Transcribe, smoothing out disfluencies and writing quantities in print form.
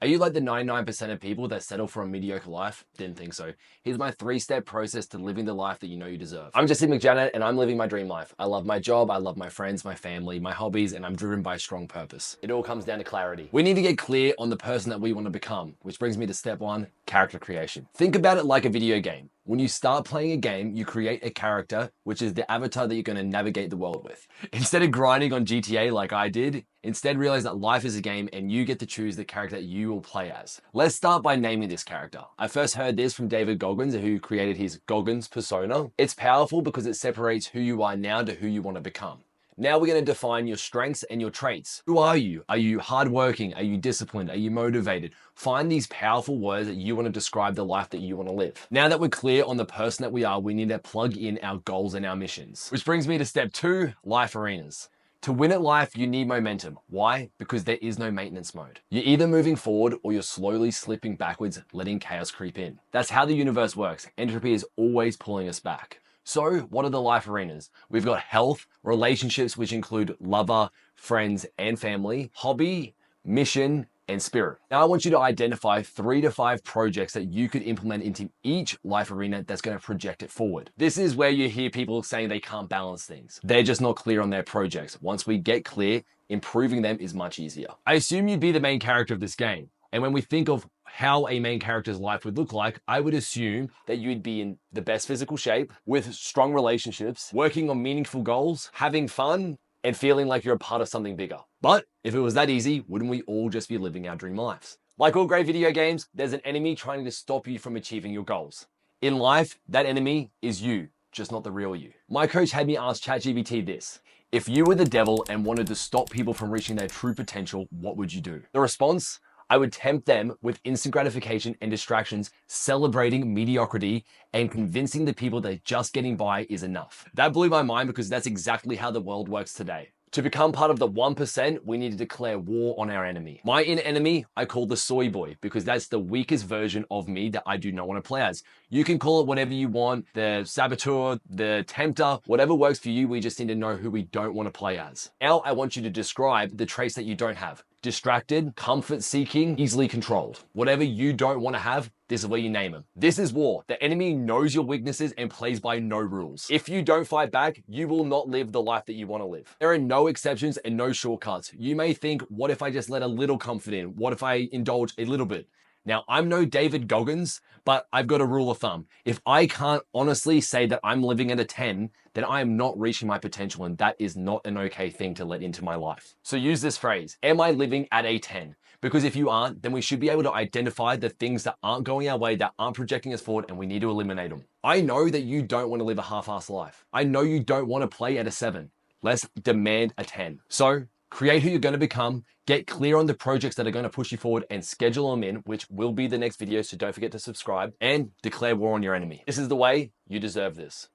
Are you like the 99% of people that settle for a mediocre life? Didn't think so. Here's my 3-step process to living the life that you know you deserve. I'm Jesse McJanet and I'm living my dream life. I love my job, I love my friends, my family, my hobbies, and I'm driven by a strong purpose. It all comes down to clarity. We need to get clear on the person that we want to become, which brings me to step 1, character creation. Think about it like a video game. When you start playing a game, you create a character, which is the avatar that you're going to navigate the world with. Instead of grinding on GTA like I did, instead realize that life is a game and you get to choose the character that you will play as. Let's start by naming this character. I first heard this from David Goggins, who created his Goggins persona. It's powerful because it separates who you are now to who you want to become. Now we're going to define your strengths and your traits. Who are you? Are you hardworking? Are you disciplined? Are you motivated? Find these powerful words that you want to describe the life that you want to live. Now that we're clear on the person that we are, we need to plug in our goals and our missions. Which brings me to step 2, life arenas. To win at life, you need momentum. Why? Because there is no maintenance mode. You're either moving forward or you're slowly slipping backwards, letting chaos creep in. That's how the universe works. Entropy is always pulling us back. So what are the life arenas? We've got health, relationships, which include lover, friends, and family, hobby, mission, and spirit. Now I want you to identify 3 to 5 projects that you could implement into each life arena that's going to project it forward. This is where you hear people saying they can't balance things. They're just not clear on their projects. Once we get clear, improving them is much easier. I assume you'd be the main character of this game. And when we think of how a main character's life would look like, I would assume that you'd be in the best physical shape, with strong relationships, working on meaningful goals, having fun, and feeling like you're a part of something bigger. But if it was that easy, wouldn't we all just be living our dream lives? Like all great video games, there's an enemy trying to stop you from achieving your goals. In life, that enemy is you, just not the real you. My coach had me ask ChatGPT this: if you were the devil and wanted to stop people from reaching their true potential, what would you do? The response: I would tempt them with instant gratification and distractions, celebrating mediocrity and convincing the people that just getting by is enough. That blew my mind because that's exactly how the world works today. To become part of the 1%, we need to declare war on our enemy. My inner enemy, I call the soy boy, because that's the weakest version of me that I do not want to play as. You can call it whatever you want, the saboteur, the tempter, whatever works for you. We just need to know who we don't want to play as. Now I want you to describe the traits that you don't have. Distracted, comfort seeking, easily controlled. Whatever you don't want to have, this is where you name them. This is war. The enemy knows your weaknesses and plays by no rules. If you don't fight back, you will not live the life that you want to live. There are no exceptions and no shortcuts. You may think, what if I just let a little comfort in? What if I indulge a little bit? Now, I'm no David Goggins, but I've got a rule of thumb. If I can't honestly say that I'm living at a 10, then I am not reaching my potential, and that is not an okay thing to let into my life. So use this phrase: am I living at a 10? Because if you aren't, then we should be able to identify the things that aren't going our way, that aren't projecting us forward, and we need to eliminate them. I know that you don't want to live a half-assed life. I know you don't want to play at a 7. Let's demand a 10. So create who you're going to become, get clear on the projects that are going to push you forward, and schedule them in, which will be the next video, so don't forget to subscribe, and declare war on your enemy. This is the way. You deserve this.